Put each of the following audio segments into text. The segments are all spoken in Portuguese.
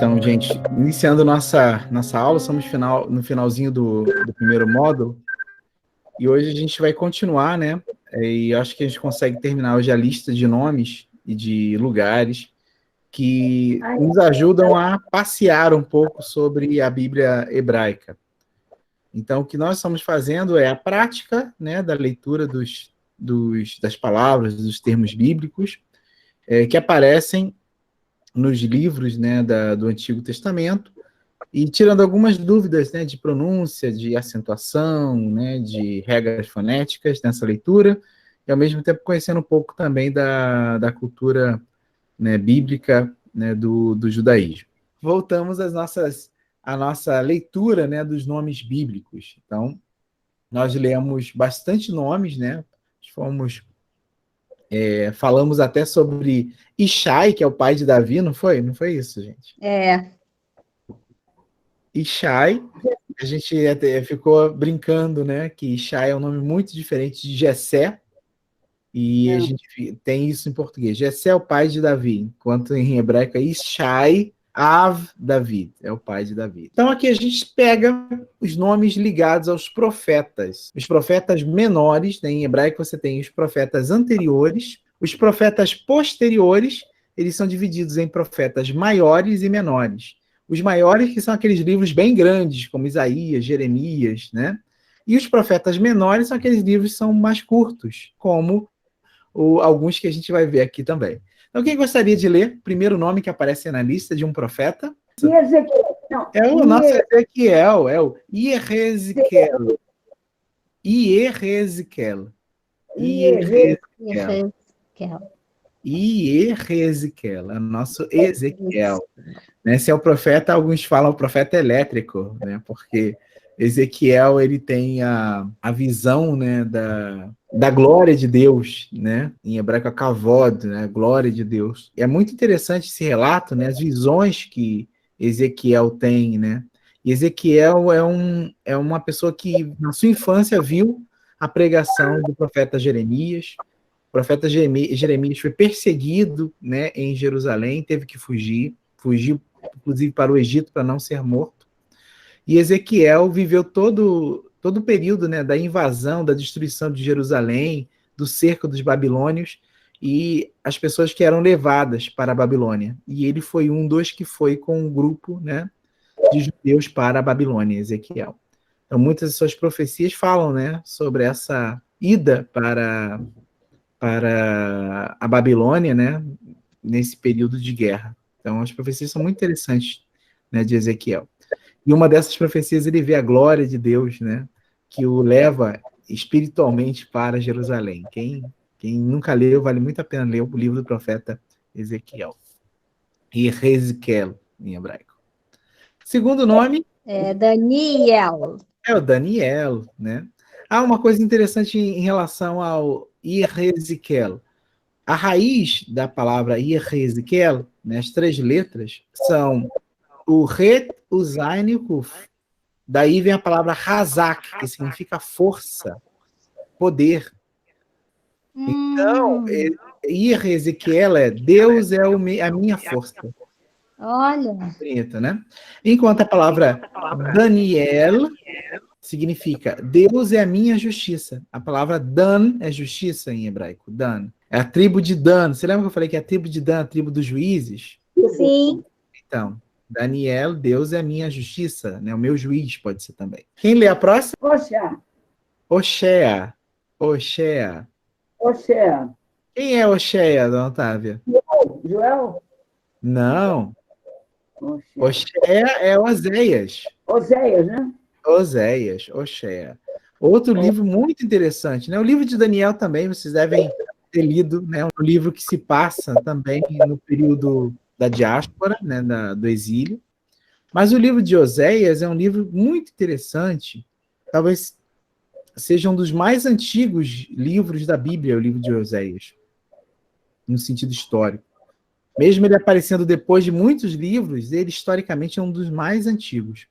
Então, gente, iniciando nossa aula, estamos no finalzinho do primeiro módulo, e hoje a gente vai continuar, né? E acho que a gente consegue terminar hoje a lista de nomes e de lugares que nos ajudam a passear um pouco sobre a Bíblia hebraica. Então, o que nós estamos fazendo é a prática, né, da leitura das palavras, dos termos bíblicos, que aparecem nos livros, né, do Antigo Testamento, e tirando algumas dúvidas, né, de pronúncia, de acentuação, né, de regras fonéticas nessa leitura, e ao mesmo tempo conhecendo um pouco também da cultura, né, bíblica, né, do judaísmo. Voltamos à nossa leitura, né, dos nomes bíblicos. Então, nós lemos bastante nomes, né, falamos até sobre Ishai, que é o pai de Davi, não foi? Não foi isso, gente? Ishai, a gente até ficou brincando, né, que Ishai é um nome muito diferente de Jessé, e a gente tem isso em português. Jessé é o pai de Davi, enquanto em hebraico é Ishai Av David, é o pai de Davi. Então aqui a gente pega os nomes ligados aos profetas. Os profetas menores, né, em hebraico você tem os profetas anteriores, os profetas posteriores, eles são divididos em profetas maiores e menores. Os maiores, que são aqueles livros bem grandes, como Isaías, Jeremias, né? E os profetas menores são aqueles livros que são mais curtos, como alguns que a gente vai ver aqui também. Então, quem gostaria de ler o primeiro nome que aparece na lista de um profeta? É o nosso Ezequiel, é o Iereziquel. Iereziquel. Iereziquel, é o nosso Ezequiel. Esse é o profeta, alguns falam o profeta elétrico, né? Porque Ezequiel ele tem a visão, né, da glória de Deus, né? Em hebraico é kavod, né? Glória de Deus. E é muito interessante esse relato, né? As visões que Ezequiel tem, né? E Ezequiel é uma pessoa que na sua infância viu a pregação do profeta Jeremias. O profeta Jeremias foi perseguido, né, em Jerusalém, teve que fugiu inclusive para o Egito para não ser morto. E Ezequiel viveu todo o período, né, da invasão, da destruição de Jerusalém, do cerco dos babilônios e as pessoas que eram levadas para a Babilônia. E ele foi um dos que foi com um grupo, né, de judeus para a Babilônia, Ezequiel. Então, muitas de suas profecias falam, né, sobre essa ida para a Babilônia, né, nesse período de guerra. Então, as profecias são muito interessantes, né, de Ezequiel. E uma dessas profecias ele vê a glória de Deus, né, que o leva espiritualmente para Jerusalém. Quem nunca leu, vale muito a pena ler o livro do profeta Ezequiel. E Ezequiel, em hebraico. Segundo nome... É Daniel. É o Daniel, né? Há uma coisa interessante em relação ao Ezequiel. A raiz da palavra Ezequiel, né, as três letras, são o Ret, o Zain e o Kuf. Daí vem a palavra Hazak, que significa força, poder. Então, Ezequiel é Deus é a minha força. Olha. Bonito, né? Enquanto a palavra Daniel significa Deus é a minha justiça. A palavra Dan é justiça em hebraico. Dan. É a tribo de Dan. Você lembra que eu falei que a tribo de Dan é a tribo dos juízes? Sim. Então, Daniel, Deus é a minha justiça, né? O meu juiz pode ser também. Quem lê a próxima? Oshea. Oshea. Quem é Oshea, dona Otávia? Joel? Não. Oshea é Oséias. Oséias, né? Oséias, Oshea. Outro livro muito interessante, né? O livro de Daniel também, vocês devem ter lido, né? Um livro que se passa também no período da diáspora, né? Do exílio. Mas o livro de Oséias é um livro muito interessante, talvez seja um dos mais antigos livros da Bíblia, o livro de Oséias, no sentido histórico. Mesmo ele aparecendo depois de muitos livros, ele historicamente é um dos mais antigos.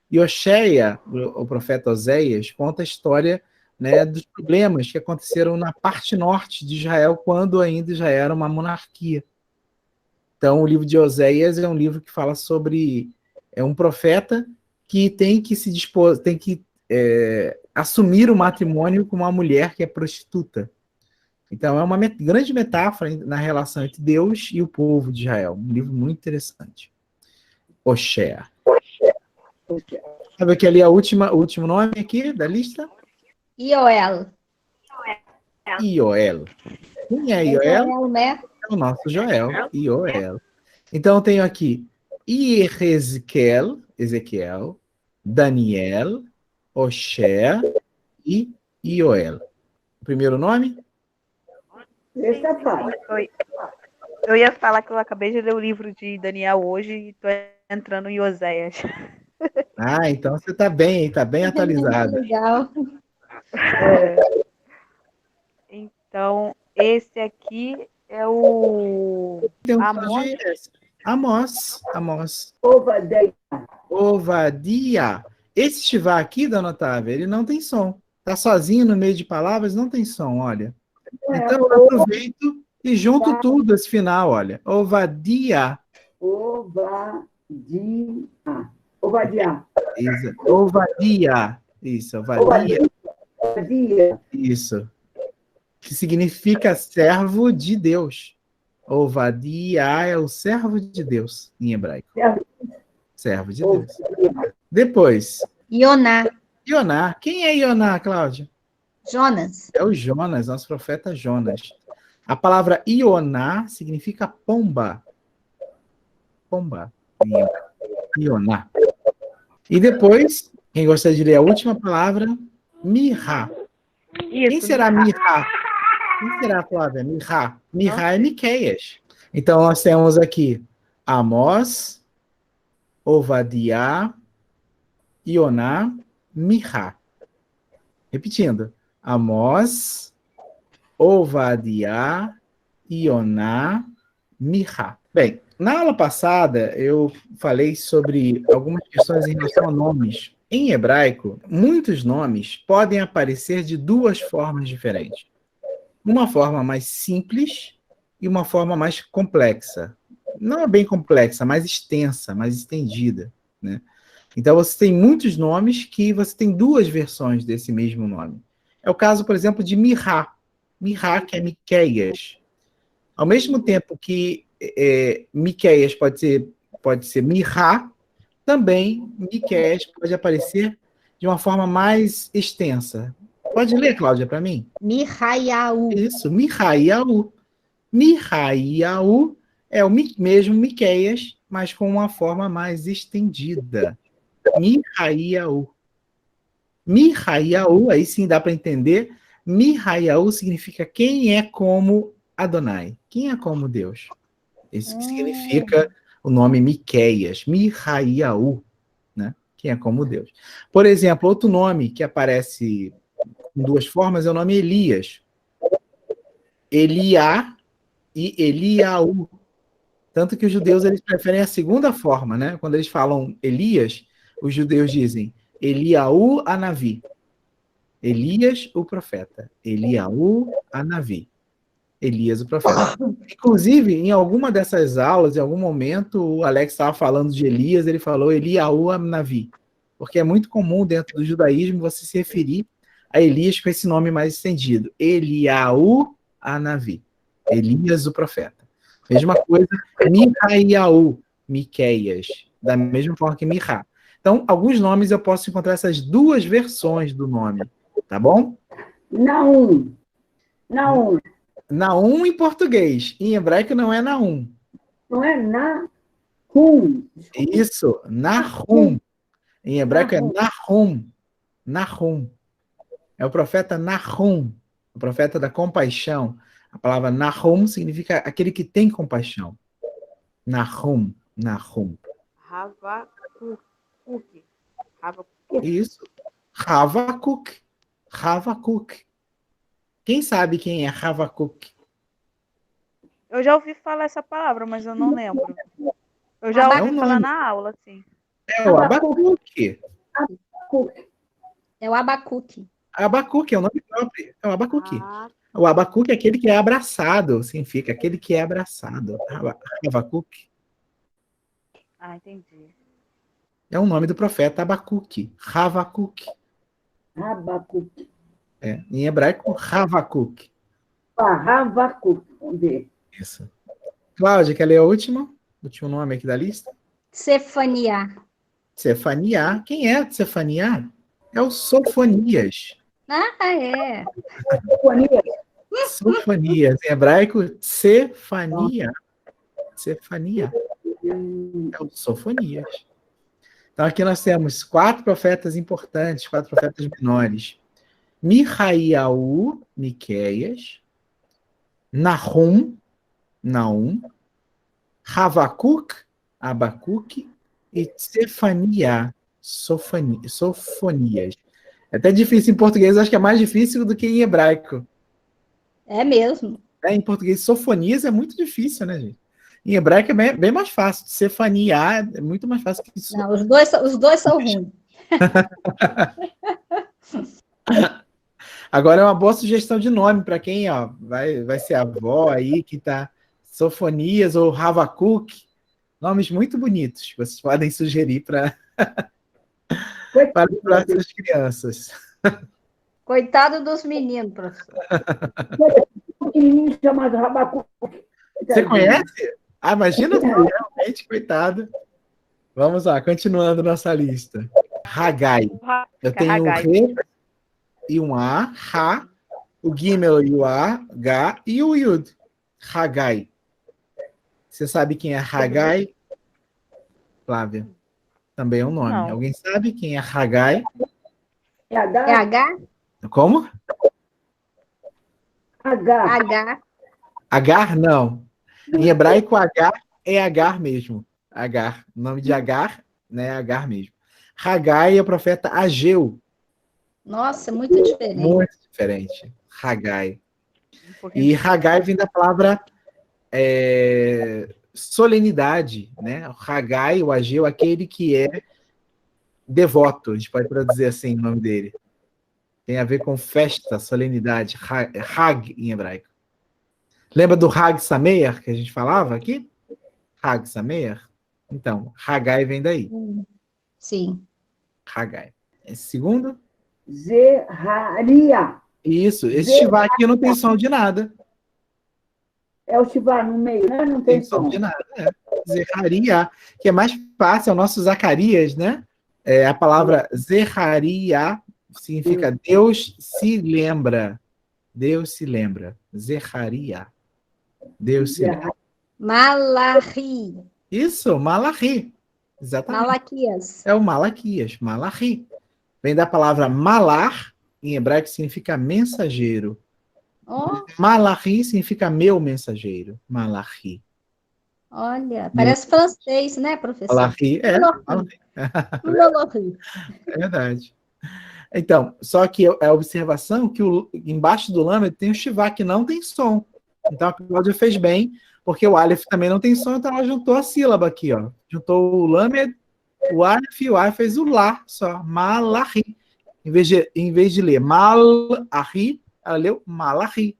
E Oshea, o profeta Oséias, conta a história, né, dos problemas que aconteceram na parte norte de Israel, quando ainda Israel era uma monarquia. Então, o livro de Oséias é um livro que fala sobre um profeta que tem que se dispor, tem que assumir o matrimônio com uma mulher que é prostituta. Então, é uma grande metáfora na relação entre Deus e o povo de Israel. Um livro muito interessante. Oshea. Sabe que ali é o último nome aqui da lista? Ioel. Ioel. Quem é É Ioel? Joel, né? É o nosso Joel. Ioel. Então, eu tenho aqui Ezequiel, Daniel, Oshea e Ioel. O primeiro nome? Esse é fácil. Eu ia falar que eu acabei de ler o livro de Daniel hoje e estou entrando em Oséias. Ah, então você está bem atualizado. Legal. Então, esse aqui é o Tem um Amós. Amós. Ovadeia. Ovadia. Esse Shivá aqui, dona Otávia, ele não tem som. Está sozinho no meio de palavras, não tem som, olha. Então eu aproveito e junto tudo esse final, olha. Ovadia. Ovadia. Isso. Ovadia. Isso, Ovadia. Ovadia. Isso. Que significa servo de Deus. Ovadia é o servo de Deus, em hebraico. Servo de Deus. Depois, Ioná. Ioná. Quem é Ioná, Cláudia? Jonas. É o Jonas, nosso profeta Jonas. A palavra Ioná significa pomba. Pomba. Ioná. E depois, quem gostaria de ler a última palavra? Mirá. Quem será Mirá? Quem será, Flávia? Mirá. Mirá é Miqueias. Então, nós temos aqui Amós, Ovadiá, Ioná, Mirá. Repetindo. Amós, Ovadiá, Ioná, Mirá. Bem, na aula passada eu falei sobre algumas questões em relação a nomes. Em hebraico, muitos nomes podem aparecer de duas formas diferentes. Uma forma mais simples e uma forma mais complexa. Não é bem complexa, mais extensa, mais estendida, né? Então, você tem muitos nomes que você tem duas versões desse mesmo nome. É o caso, por exemplo, de Mirá. Mirá, que é Miqueias. Ao mesmo tempo que Miqueias pode ser Mirá, também Miqueias pode aparecer de uma forma mais extensa. Pode ler, Cláudia, para mim? Miraiaú. Isso, Miraiaú. Miraiaú é o mesmo Miqueias, mas com uma forma mais estendida. Miraiaú. Miraiaú, aí sim dá para entender. Miraiaú significa quem é como Adonai. Quem é como Deus? Isso que significa o nome Miqueias. Miraiaú, né? Quem é como Deus. Por exemplo, outro nome que aparece em duas formas é o nome Elias. Eliá e Eliaú. Tanto que os judeus eles preferem a segunda forma, né? Quando eles falam Elias, os judeus dizem Eliaú Anavi. Elias, o profeta. Eliaú Anavi. Elias, o profeta. Inclusive, em alguma dessas aulas, em algum momento, o Alex estava falando de Elias, ele falou Eliaú Anavi. Porque é muito comum dentro do judaísmo você se referir a Elias com esse nome mais estendido. Eliaú Anavi. Elias, o profeta. Mesma coisa, Miraiaú, Miqueias. Da mesma forma que Mirá. Então, alguns nomes eu posso encontrar essas duas versões do nome. Tá bom? Naum. Naum em português. Em hebraico não é Naum. Não é Nahum. Isso, Nahum. Em hebraico é Nahum. Nahum. É o profeta Nahum, o profeta da compaixão. A palavra Nahum significa aquele que tem compaixão. Nahum. Havakuk. Isso. Havakuk. Quem sabe quem é Havakuk? Eu já ouvi falar essa palavra, mas eu não lembro. Eu já ouvi falar na aula, sim. É o Abacuque. É o Abacuque. Abacuque é o nome próprio. É o Abacuque. O Abacuque é aquele que é abraçado, significa aquele que é abraçado. Abacuque Ah, entendi. é o nome do profeta Abacuque. Havacuque. Rabacuque. Em hebraico, Havacuque. Rabacuque. Vamos ver. Isso. Cláudia, quer ler a última? O último nome aqui da lista? Cefania. Cefania. Quem é Cefania? É o Sofonias. Ah, é. Companhia. Sofonias. Em hebraico, Cefania. Cefania. É o Sofonias. Então, aqui nós temos 4 profetas importantes, 4 profetas menores. Mihaiaú, Miqueias. Nahum, Naum. Havacuc, Abacuque. E Cefania, Sofonias. É até difícil em português, acho que é mais difícil do que em hebraico. É mesmo. Em português, Sofonias é muito difícil, né, gente? Em hebraico é bem mais fácil. Cefania é muito mais fácil que isso. Não, os dois são ruins. Agora é uma boa sugestão de nome para quem vai ser avó aí, que tá Sofonias ou Havacuc. Nomes muito bonitos que vocês podem sugerir para as crianças. Coitado dos meninos, professor. Um pequenininho chamado Rabacuque. Você conhece? Ah, imagina só, realmente, coitado. Vamos lá, continuando nossa lista. Hagai. Eu tenho o Re e um A, Ra, o Gimel e o A, H e o Yud. Hagai. Você sabe quem é Hagai? Flávia. Também é um nome. Não. Alguém sabe quem é Hagai? É É H? H? Como? H. H. Agar, não. Em hebraico, Agar é Agar mesmo. Agar. O nome de Agar, né? Agar mesmo. Hagai é o profeta Ageu. Nossa, muito diferente. Muito diferente. Hagai. E Hagai vem da palavra solenidade, né? O Hagai, o Ageu, aquele que é devoto, a gente pode traduzir assim o nome dele. Tem a ver com festa, solenidade, Hag em hebraico. Lembra do Hag Sameach que a gente falava aqui? Hag Sameach? Então, Hagai vem daí. Sim. Hagai. Esse segundo? Zerraria. Isso. Esse Shivá aqui não tem som de nada. É o Shivá no meio, né? Não tem som. De nada. Zerraria, que é mais fácil, é o nosso Zacarias, né? A palavra Zerraria significa Deus se lembra. Deus se lembra. Zerraria. Deus se lembra. Malachi. Isso, Malachi. Exatamente. Malaquias. É o Malaquias, Malachi. Vem da palavra malar, em hebraico significa mensageiro. Oh, Malachi significa meu mensageiro. Malachi. olha, parece francês, né, professor? Malachi, Malachi. Malachi. É verdade. Então, só que a observação que embaixo do lamed tem o shivá, que não tem som. Então a Cláudia fez bem, porque o aleph também não tem som, então ela juntou a sílaba aqui, ó. Juntou o lamed, o aleph e o aleph fez o lá só, malachi. Em vez de ler malachi, ela leu malachi.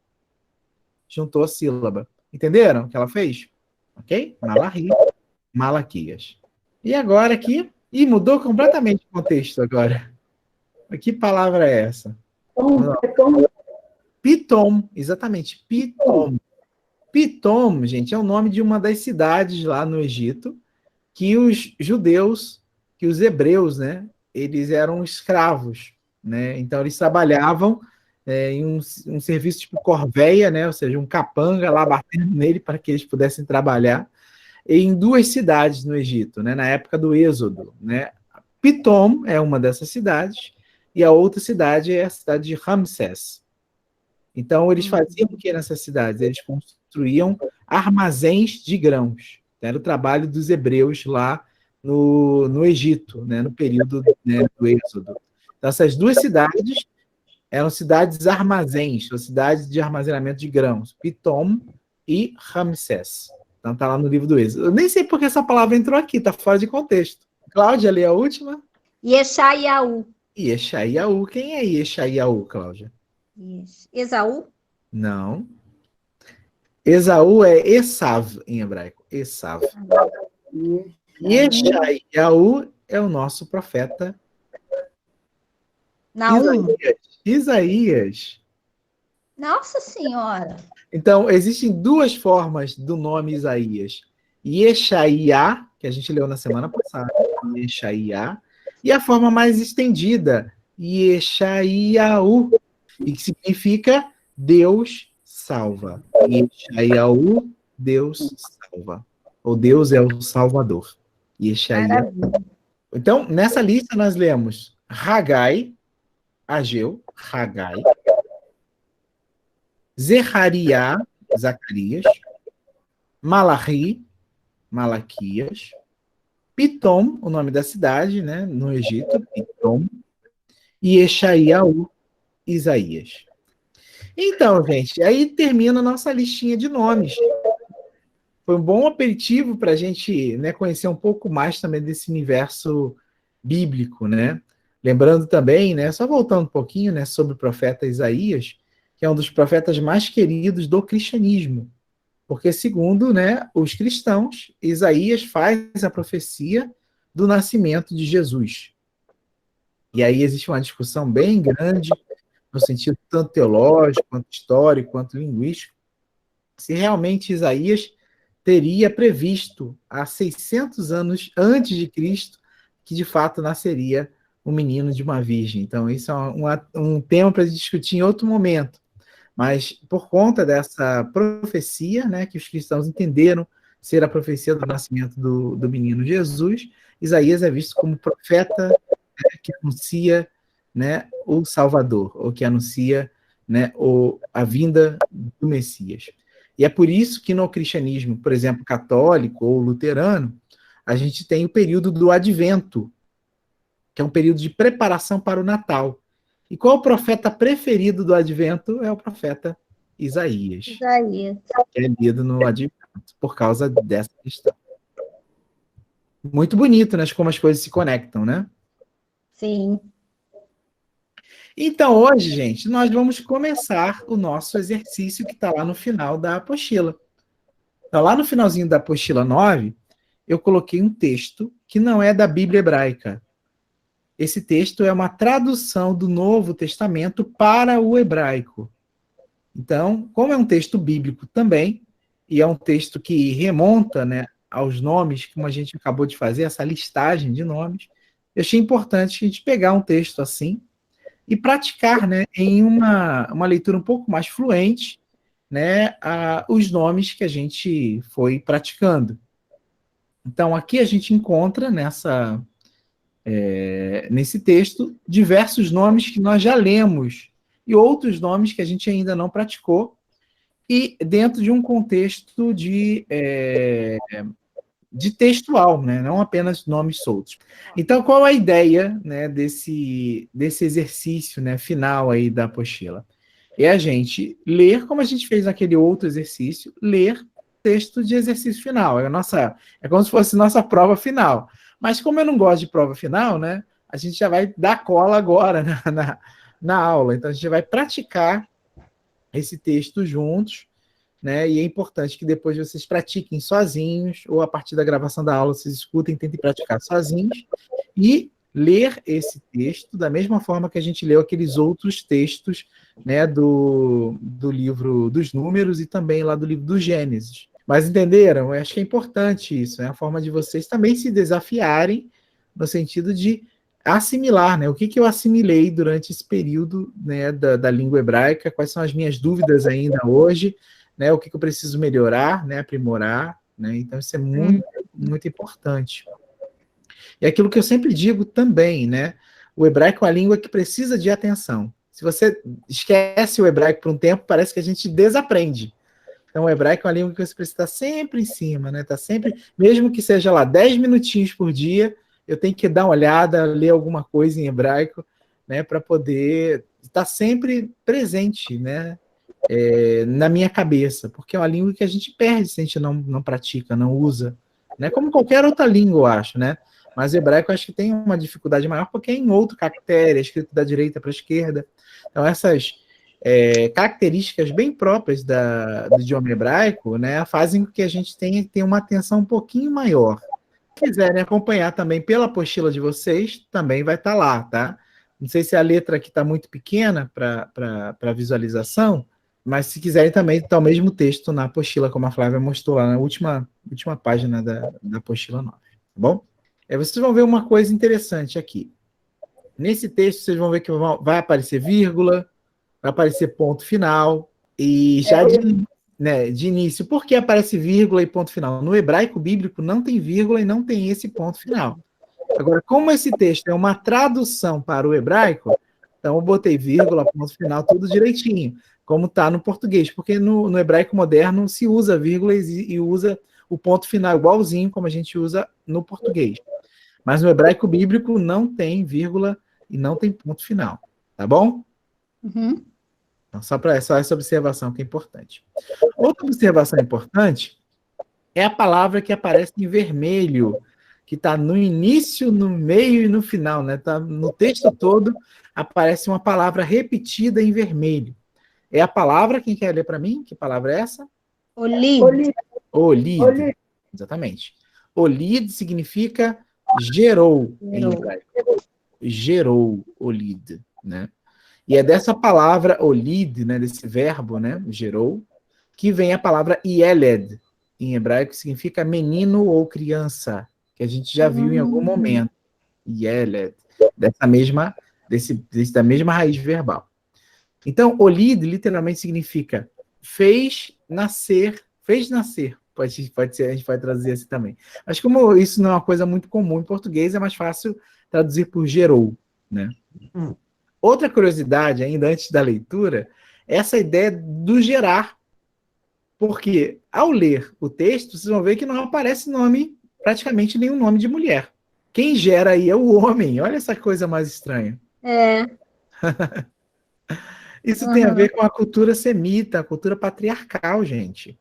Juntou a sílaba. Entenderam o que ela fez? Ok? Malachi, Malaquias. E agora aqui, mudou completamente o contexto agora. Que palavra é essa? Pitom, exatamente, Pitom. Pitom, gente, é o nome de uma das cidades lá no Egito que os judeus, que os hebreus, né, eles eram escravos, né? Então eles trabalhavam em um serviço tipo corveia, né? Ou seja, um capanga lá batendo nele para que eles pudessem trabalhar em 2 cidades no Egito, né? Na época do Êxodo, né? Pitom é uma dessas cidades e a outra cidade é a cidade de Ramsés. Então, eles faziam o que nessas cidades? Eles construíam armazéns de grãos. Era o trabalho dos hebreus lá no Egito, né, no período, né, do Êxodo. Então, essas 2 cidades eram cidades armazéns, ou cidades de armazenamento de grãos. Pitom e Ramsés. Então, está lá no livro do Êxodo. Eu nem sei porque essa palavra entrou aqui, está fora de contexto. Cláudia, lê a última. Yeshayahu. Yeshayahu. Quem é Yeshayahu, Cláudia? Esaú? Não. Esaú é Esav em hebraico. Esav. Yeshayahu é o nosso profeta Naum. Isaías. Nossa Senhora. Então, existem duas formas do nome Isaías. Yeshaiah, que a gente leu na semana passada, Yeshaiah, e a forma mais estendida, Yeshaiahu, e que significa Deus salva. Yeshaiahu, Deus salva. Ou Deus é o Salvador. Yeshaiah. Então, nessa lista nós lemos Hagai, Ageu, Hagai, Zechariah, Zacarias, Malachi, Malaquias, Pitom, o nome da cidade, né, no Egito, Pitom, e Yeshaiahu, Isaías. Então, gente, aí termina a nossa listinha de nomes. Foi um bom aperitivo para a gente, né, conhecer um pouco mais também desse universo bíblico, né? Lembrando também, né, só voltando um pouquinho, né, sobre o profeta Isaías, que é um dos profetas mais queridos do cristianismo. Porque, segundo, né, os cristãos, Isaías faz a profecia do nascimento de Jesus. E aí existe uma discussão bem grande, no sentido tanto teológico, quanto histórico, quanto linguístico, se realmente Isaías teria previsto, há 600 anos antes de Cristo, que de fato nasceria um menino de uma virgem. Então, isso é um tema para discutir em outro momento. Mas, por conta dessa profecia, né, que os cristãos entenderam ser a profecia do nascimento do menino Jesus, Isaías é visto como profeta, né, que anuncia, né, o Salvador, ou que anuncia, né, a vinda do Messias. E é por isso que no cristianismo, por exemplo, católico ou luterano, a gente tem o período do Advento, que é um período de preparação para o Natal. E qual o profeta preferido do Advento? É o profeta Isaías. Isaías. Que é lido no Advento, por causa dessa questão. Muito bonito, né? Como as coisas se conectam, né? Sim. Então, hoje, gente, nós vamos começar o nosso exercício que está lá no final da apostila. Então, lá no finalzinho da apostila 9, eu coloquei um texto que não é da Bíblia hebraica. Esse texto é uma tradução do Novo Testamento para o hebraico. Então, como é um texto bíblico também, e é um texto que remonta, né, aos nomes, como a gente acabou de fazer, essa listagem de nomes, eu achei importante a gente pegar um texto assim e praticar, né, em uma leitura um pouco mais fluente, né, os nomes que a gente foi praticando. Então, aqui a gente encontra nesse texto diversos nomes que nós já lemos e outros nomes que a gente ainda não praticou, e dentro de um contexto de textual, né? Não apenas nomes soltos. Então, qual a ideia, né, desse exercício, né, final aí da apostila? É a gente ler, como a gente fez naquele outro exercício, ler texto de exercício final. É como se fosse nossa prova final. Mas como eu não gosto de prova final, né, a gente já vai dar cola agora na aula. Então, a gente vai praticar esse texto juntos, né, e é importante que depois vocês pratiquem sozinhos, ou a partir da gravação da aula vocês escutem, tentem praticar sozinhos, e ler esse texto da mesma forma que a gente leu aqueles outros textos, né, do livro dos Números e também lá do livro do Gênesis. Mas entenderam? Eu acho que é importante isso, é a forma de vocês também se desafiarem no sentido de assimilar, né? O que eu assimilei durante esse período, né, da língua hebraica, quais são as minhas dúvidas ainda hoje, né? O que eu preciso melhorar, né, aprimorar, né? Então isso é muito, muito importante. E aquilo que eu sempre digo também, né? O hebraico é uma língua que precisa de atenção. Se você esquece o hebraico por um tempo, parece que a gente desaprende. Então, o hebraico é uma língua que você precisa estar sempre em cima, né? Tá sempre, mesmo que seja lá 10 minutinhos por dia, eu tenho que dar uma olhada, ler alguma coisa em hebraico, né? Para poder estar sempre presente, né? Na minha cabeça, porque é uma língua que a gente perde se a gente não pratica, não usa, né? Como qualquer outra língua, eu acho, né? Mas o hebraico eu acho que tem uma dificuldade maior porque é em outro caractere, é escrito da direita para a esquerda. Então, essas características bem próprias do idioma hebraico, né, fazem com que a gente tenha uma atenção um pouquinho maior. Se quiserem acompanhar também pela apostila de vocês, também vai estar lá, tá? Não sei se a letra aqui está muito pequena para visualização, mas se quiserem também, está o mesmo texto na apostila, como a Flávia mostrou lá na última página da apostila 9, tá bom? Vocês vão ver uma coisa interessante aqui. Nesse texto, vocês vão ver que vai aparecer vírgula, vai aparecer ponto final, e já de início, por que aparece vírgula e ponto final? No hebraico bíblico não tem vírgula e não tem esse ponto final. Agora, como esse texto é uma tradução para o hebraico, então eu botei vírgula, ponto final, tudo direitinho, como está no português, porque no hebraico moderno se usa vírgula e usa o ponto final igualzinho como a gente usa no português. Mas no hebraico bíblico não tem vírgula e não tem ponto final, tá bom? Uhum. Então, só essa observação que é importante. Outra observação importante é a palavra que aparece em vermelho, que está no início, no meio e no final, né? Tá no texto todo, aparece uma palavra repetida em vermelho. É a palavra, quem quer ler para mim? Que palavra é essa? Olid. Olid. Exatamente. Olid significa gerou em hebraico. Gerou, olid, né? E é dessa palavra olid, né, desse verbo, né, gerou, que vem a palavra yeled, em hebraico, que significa menino ou criança, que a gente já viu em algum momento. Yeled, da mesma raiz verbal. Então, olid literalmente significa fez nascer, pode ser, a gente vai traduzir assim também. Mas como isso não é uma coisa muito comum em português, é mais fácil traduzir por gerou, né? Outra curiosidade, ainda antes da leitura, é essa ideia do gerar. Porque, ao ler o texto, vocês vão ver que não aparece praticamente nenhum nome de mulher. Quem gera aí é o homem. Olha essa coisa mais estranha. Isso tem a ver com a cultura semita, a cultura patriarcal, gente.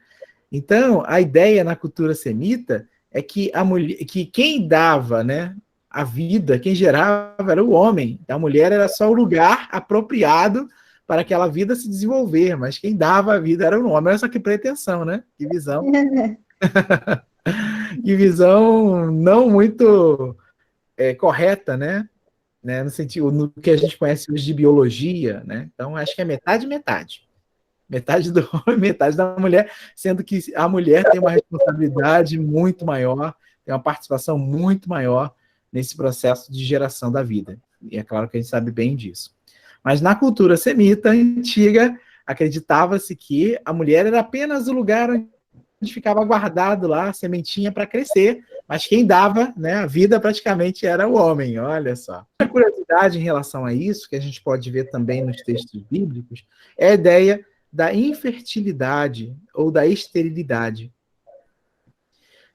Então, a ideia na cultura semita é que quem dava, né, a vida, quem gerava era o homem. A mulher era só o lugar apropriado para aquela vida se desenvolver, mas quem dava a vida era o homem. Olha só que pretensão, né? Que visão. Que visão não muito correta, né? No sentido, no que a gente conhece hoje de biologia, né? Então, acho que é metade. Metade do homem, metade da mulher, sendo que a mulher tem uma responsabilidade muito maior, tem uma participação muito maior nesse processo de geração da vida. E é claro que a gente sabe bem disso. Mas na cultura semita antiga, acreditava-se que a mulher era apenas o lugar onde ficava guardado lá a sementinha para crescer, mas quem dava, né, a vida praticamente era o homem, olha só. A curiosidade em relação a isso, que a gente pode ver também nos textos bíblicos, é a ideia da infertilidade ou da esterilidade.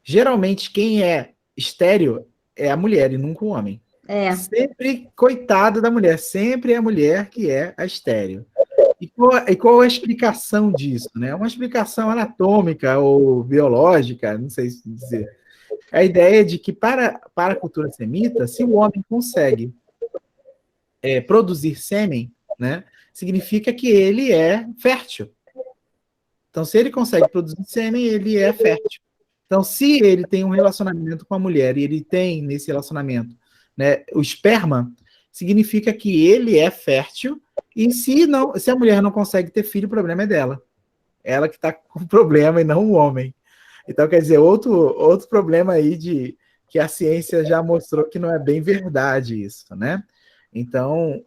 Geralmente, quem é estéril é a mulher e nunca o homem. Sempre, coitada da mulher, sempre é a mulher que é a estéril. E qual é a explicação disso? Né? Uma explicação anatômica ou biológica, não sei se dizer. A ideia de que, para a cultura semita, se o homem consegue produzir sêmen, né, significa que ele é fértil. Então, se ele consegue produzir sêmen, ele é fértil. Então, se ele tem um relacionamento com a mulher e ele tem, nesse relacionamento, né, o esperma, significa que ele é fértil e se a mulher não consegue ter filho, o problema é dela. Ela que está com o problema e não o homem. Então, quer dizer, outro problema aí que a ciência já mostrou que não é bem verdade isso, né? Então,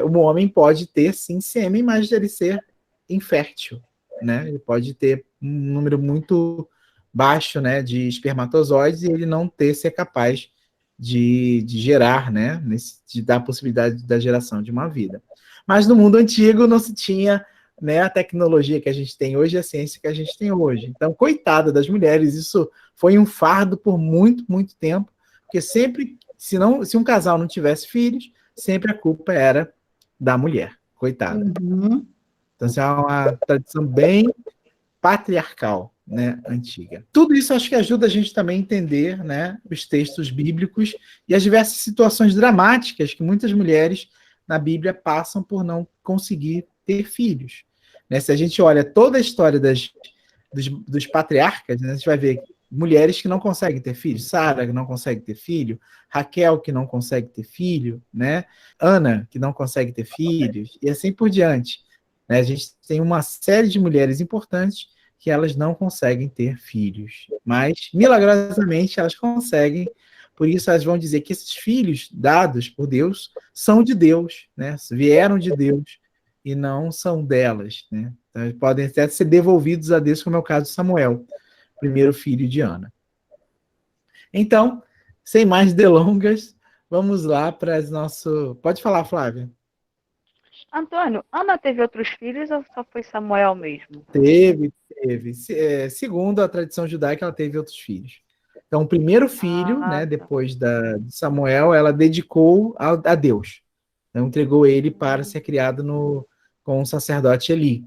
o homem pode ter, sim, sêmen, mas ele ser infértil, né? Ele pode ter um número muito baixo, né, de espermatozoides e ele não ser capaz de gerar, né, de dar a possibilidade da geração de uma vida. Mas no mundo antigo não se tinha, né, a tecnologia que a gente tem hoje e a ciência que a gente tem hoje. Então, coitada das mulheres, isso foi um fardo por muito, muito tempo, porque sempre, se um casal não tivesse filhos, sempre a culpa era da mulher, coitada. Então, isso é uma tradição bem patriarcal, né, antiga. Tudo isso acho que ajuda a gente também a entender, né, os textos bíblicos e as diversas situações dramáticas que muitas mulheres na Bíblia passam por não conseguir ter filhos. Né? Se a gente olha toda a história dos patriarcas, né, a gente vai ver mulheres que não conseguem ter filhos, Sara que não consegue ter filho, Raquel que não consegue ter filho, né? Ana que não consegue ter filhos, e assim por diante. Né? A gente tem uma série de mulheres importantes que elas não conseguem ter filhos, mas milagrosamente elas conseguem. Por isso elas vão dizer que esses filhos dados por Deus são de Deus, né? Vieram de Deus e não são delas, né? Então, eles podem até ser devolvidos a Deus, como é o caso de Samuel, primeiro filho de Ana. Então, sem mais delongas, vamos lá para as nosso. Pode falar, Flávia. Antônio, Ana teve outros filhos ou só foi Samuel mesmo? Teve. Segundo a tradição judaica, ela teve outros filhos. Então, o primeiro filho, né, Tá. depois de Samuel, ela dedicou a Deus. Então, entregou ele para ser criado com o sacerdote Eli.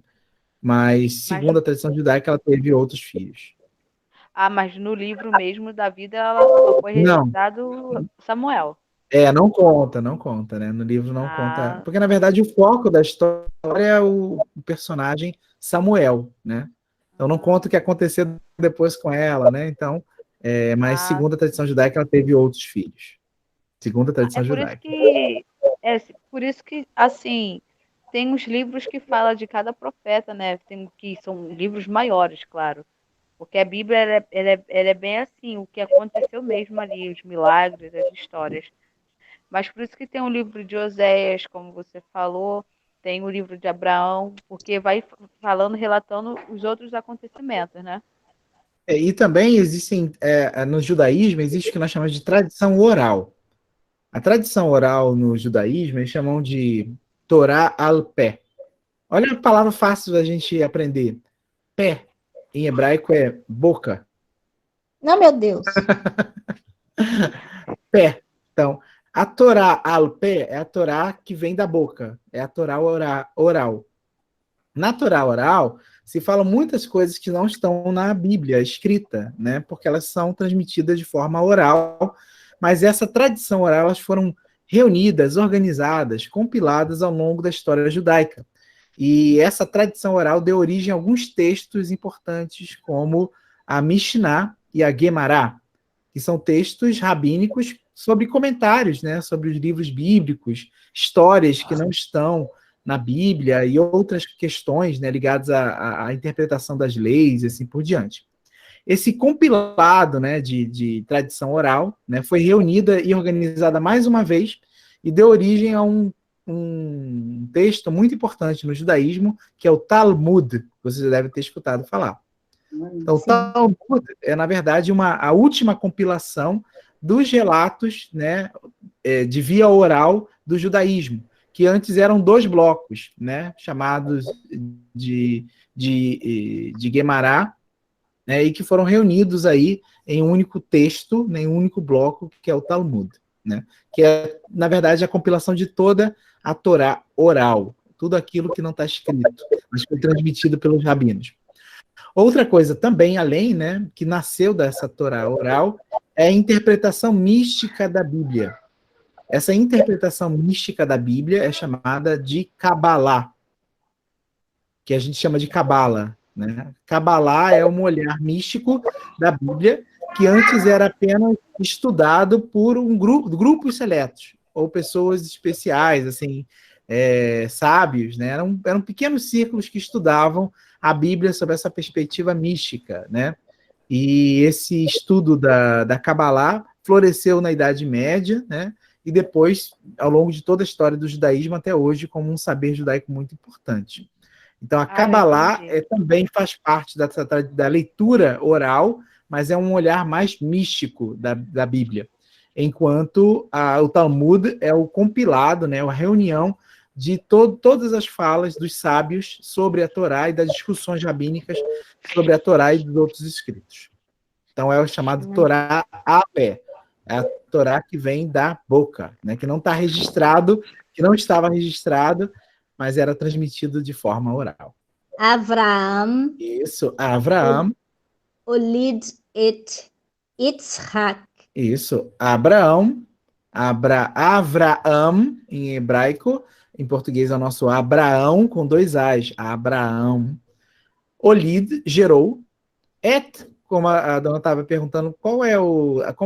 Mas, segundo a tradição judaica, ela teve outros filhos. Mas no livro mesmo da vida ela só foi Não. registrado Samuel. Não conta, né? No livro não conta. Ah. Porque, na verdade, o foco da história é o personagem Samuel, né? Então não conta o que aconteceu depois com ela, né? Então, mas segundo a tradição judaica, ela teve outros filhos. Segundo a tradição judaica. Por isso que, assim, tem os livros que falam de cada profeta, né? Que são livros maiores, claro. Porque a Bíblia ela é bem assim, o que aconteceu mesmo ali, os milagres, as histórias. Mas por isso que tem o livro de Oséias, como você falou, tem o livro de Abraão, porque vai falando, relatando os outros acontecimentos, né? E também existem, no judaísmo, existe o que nós chamamos de tradição oral. A tradição oral no judaísmo, eles chamam de Torá al-Pé. Olha a palavra fácil da gente aprender. Pé, em hebraico, é boca. Não, meu Deus. Pé. Então, a Torá al-Pé é a Torá que vem da boca. É a Torá oral. Na Torá oral, se falam muitas coisas que não estão na Bíblia escrita, né? Porque elas são transmitidas de forma oral, mas essa tradição oral, elas foram reunidas, organizadas, compiladas ao longo da história judaica. E essa tradição oral deu origem a alguns textos importantes, como a Mishnah e a Gemara, que são textos rabínicos sobre comentários, né? Sobre os livros bíblicos, histórias que não estão na Bíblia e outras questões, né, ligadas à interpretação das leis e assim por diante. Esse compilado, né, de tradição oral, né, foi reunida e organizada mais uma vez e deu origem a um texto muito importante no judaísmo, que é o Talmud, que você já deve ter escutado falar. Então, o Talmud é, na verdade, a última compilação dos relatos, né, de via oral do judaísmo, que antes eram 2 blocos, né, chamados de Gemara, né, e que foram reunidos aí em um único texto, né, em um único bloco, que é o Talmud, né, que é, na verdade, a compilação de toda a Torá oral, tudo aquilo que não está escrito, mas foi transmitido pelos rabinos. Outra coisa também, além, né, que nasceu dessa Torá oral, é a interpretação mística da Bíblia. Essa interpretação mística da Bíblia é chamada de Kabbalah, que a gente chama de Cabala, né? Kabbalah é um olhar místico da Bíblia que antes era apenas estudado por grupos seletos, ou pessoas especiais, assim, sábios, né? Eram pequenos círculos que estudavam a Bíblia sob essa perspectiva mística, né? E esse estudo da Kabbalah floresceu na Idade Média, né? E depois, ao longo de toda a história do judaísmo até hoje, como um saber judaico muito importante. Então, a Kabbalah também faz parte da leitura oral, mas é um olhar mais místico da Bíblia, enquanto o Talmud é o compilado, né, a reunião de todas as falas dos sábios sobre a Torá e das discussões rabínicas sobre a Torá e dos outros escritos. Então, é o chamado Torá a pé. É a Torá que vem da boca, né, que não está registrado, que não estava registrado, mas era transmitido de forma oral. Avraham. Isso, Avraham. Olid et Yitzhak. Isso, Abraão, Avraham em hebraico, em português é o nosso Abraão, com 2 As. Abraão. Olid, gerou. Et, como a dona estava perguntando, como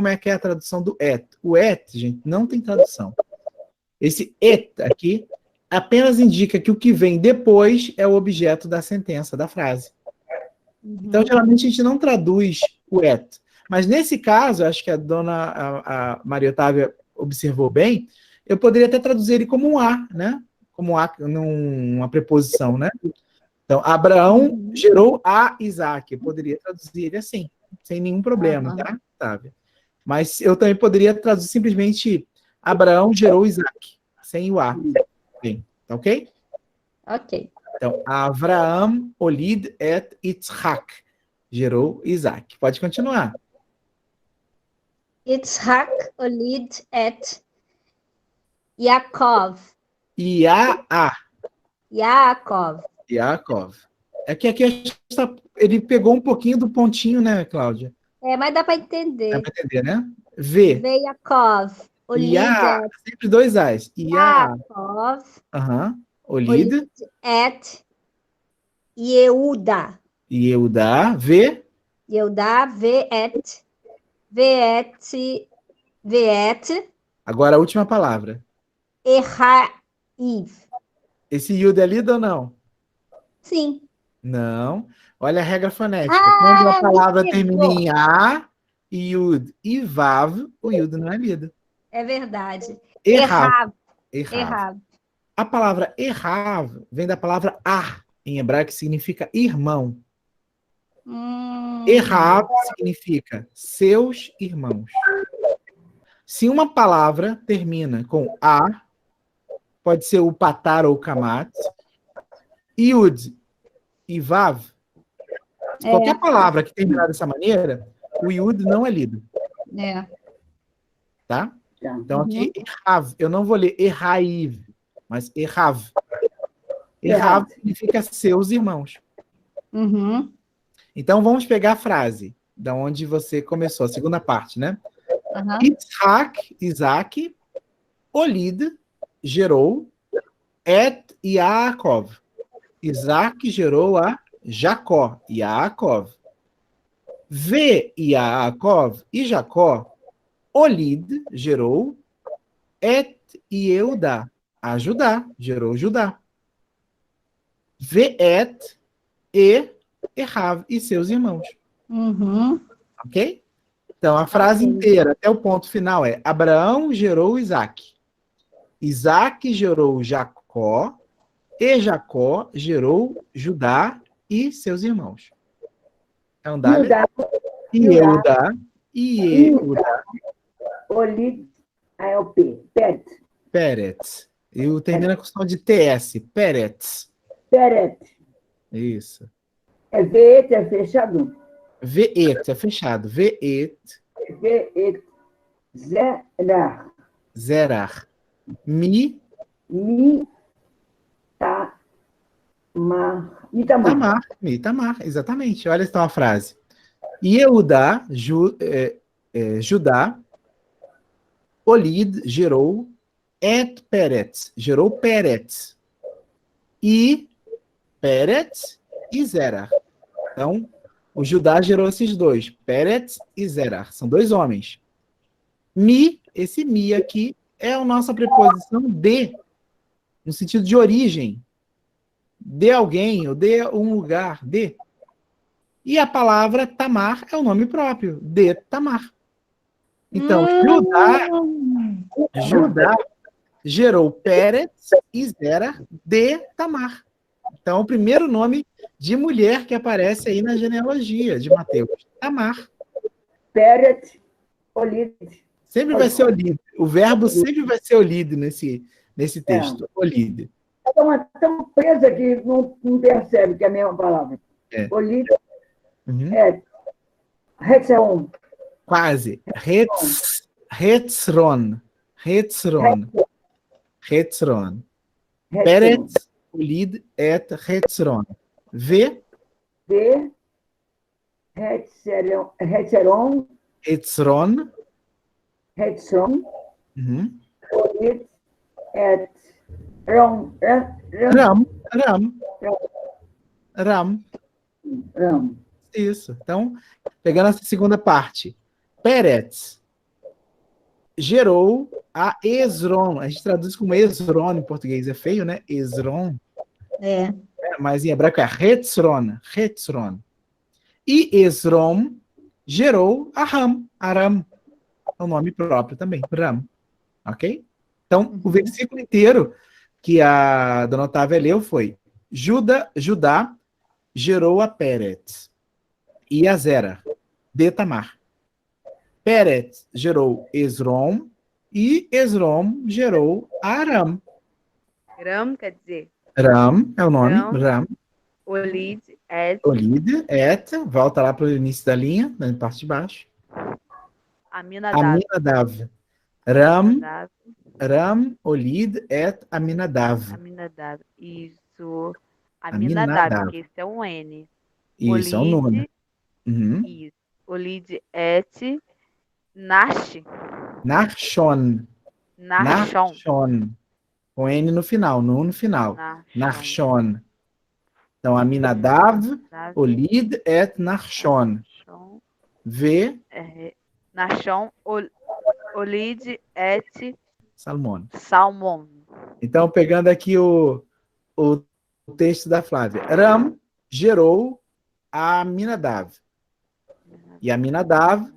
é que é a tradução do et? O et, gente, não tem tradução. Esse et aqui apenas indica que o que vem depois é o objeto da sentença, da frase. Então, geralmente, a gente não traduz o et. Mas, nesse caso, acho que a a Maria Otávia observou bem, eu poderia até traduzir ele como um a, né? Como um a, uma preposição, né? Então, Abraão gerou a Isaac. Eu poderia traduzir ele assim, sem nenhum problema, tá, Otávia? Mas eu também poderia traduzir simplesmente Abraão gerou Isaac, sem o a. Bem, tá ok? Ok. Então, Avraham olid et Yitzhak. Gerou Isaac. Pode continuar. Yitzhak olid et Yaakov. Yaakov. Yaakov. É que aqui ele pegou um pouquinho do pontinho, né, Cláudia? Mas dá para entender. Dá para entender, né? V. Yaakov. Olid et sempre 2 As. Yaakov. Olid et Yehuda. Yehuda. V. Yehuda. Veet. Agora a última palavra. Erraiv. Esse Yud é lido ou não? Sim. Não. Olha a regra fonética. Quando a palavra termina em A, Yud e Vav, o Yud não é lido. É verdade. Errav. A palavra errav vem da palavra ar, em hebraico, que significa irmão. Errav significa seus irmãos. Se uma palavra termina com A, pode ser o patar ou o kamat, Yud e Vav, qualquer palavra que terminar dessa maneira, o Yud não é lido. Tá? Então aqui, Errav, eu não vou ler Erraiv, mas Errav. Errav significa seus irmãos. Então vamos pegar a frase, da onde você começou, a segunda parte, né? Yitzhak, Isaac, Olid, gerou, et Yaakov. Isaac gerou a Jacó, Yaakov. V Yaakov e Jacó, Olid gerou, et Yehuda, a Judá, gerou Judá. Veet e Errav e seus irmãos. Ok? Então, a frase inteira, até o ponto final, é Abraão gerou Isaac. Isaac gerou Jacó. E Jacó gerou Judá e seus irmãos. Então, dá-lhe. Yehuda. Olid, aí é o P. Peretz. Eu termino com o som de TS. Peretz. Isso. É Veet, é fechado. Veet, é fechado. Veet. Zerar. Mitamar, exatamente. Olha então a frase. Yehuda, Judá, Olid, gerou, et Peretz, gerou Peretz. E Peretz e Zerar. Então, o Judá gerou esses dois, Peretz e Zerar. São 2 homens. Esse mi aqui é a nossa preposição de, no sentido de origem. De alguém, ou de um lugar, de. E a palavra Tamar é o nome próprio, de Tamar. Então, Judá gerou Peretz e Zera de Tamar. Então, o primeiro nome de mulher que aparece aí na genealogia de Mateus. Tamar. Peretz, Olid. Sempre vai ser Olid. O verbo sempre vai ser Olid nesse texto. Olid. Estão tão presa que não percebe que é a mesma palavra. Olid é Hetzeron. Quase. Hetzron. Peretz, Olid et Hetzron. Hetzeron. Olid et Ram. Isso. Então, pegando essa segunda parte. Peretz gerou a Hezron. A gente traduz como Hezron em português. É feio, né? Hezron. Mas em hebraico é Hetzron. E Hezron gerou a Ram. Aram. É um nome próprio também. Ram. Ok? Então, o versículo inteiro que a dona Otávia leu foi: Judá gerou a Peretz e a Zera, de Tamar. Peretz gerou Hezron e Hezron gerou Aram. Ram quer dizer? Ram é o nome. Ram. Olid, volta lá para o início da linha, na parte de baixo. Aminadav. Ram, Olid, Aminadav. Isso. Aminadav, porque esse é um N. Isso, Olid, é um nome. Isso. Olid, Narshon. Com N no final, no final. Narshon. Então, Aminadav, Olid, Narshon. Narshon, Olid, Salmon. Então, pegando aqui o texto da Flávia. Ram gerou a Aminadav. E Aminadav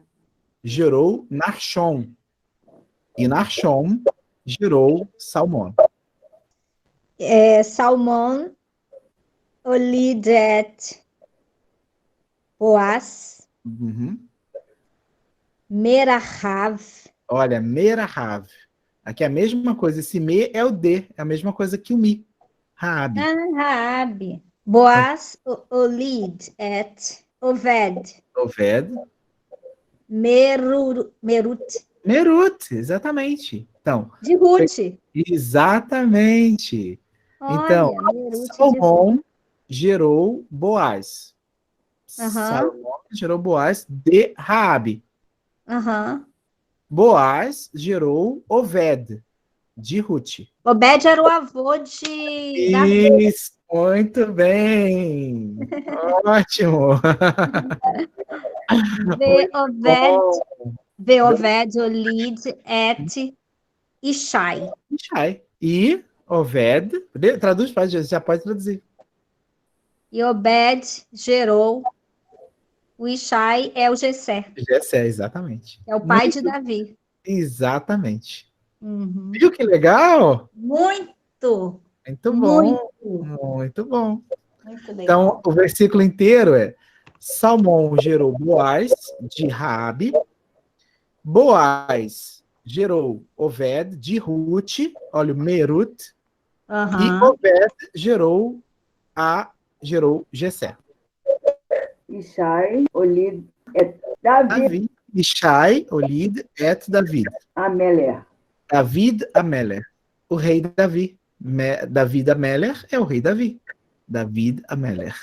gerou Narshon. E Narshon gerou Salmon. Salmon, Olidet, Boaz, Merahav. Olha, Merahav. Aqui é a mesma coisa. Esse me é o D. É a mesma coisa que o mi. Raab. Raab. Boaz, Olid, Oved. Merut, exatamente. Então, de Ruth. Exatamente. Olha, então, Salmão gerou Boaz. Salmão gerou Boaz de Raabe. Boaz gerou Oved, de Ruth. Obed era o avô de Davi. Isso, muito bem. Ótimo. Oved, Olid, Ishai. E Oved, traduz, já pode traduzir. E Obed gerou o Ishai, é o Jessé. Jessé, exatamente. É o pai de Davi. Exatamente. Viu que legal? Muito. Muito bom. Muito bom. Muito legal. Então, o versículo inteiro é: Salmão gerou Boaz de Raabe. Boaz gerou Oved de Ruth, olha o Merut, e Oved gerou Jessé. Ishai, Olid, David. Ishai, Olid, David. Ameler. David Ameler. O rei Davi. David Ameler é o rei Davi. David Ameler.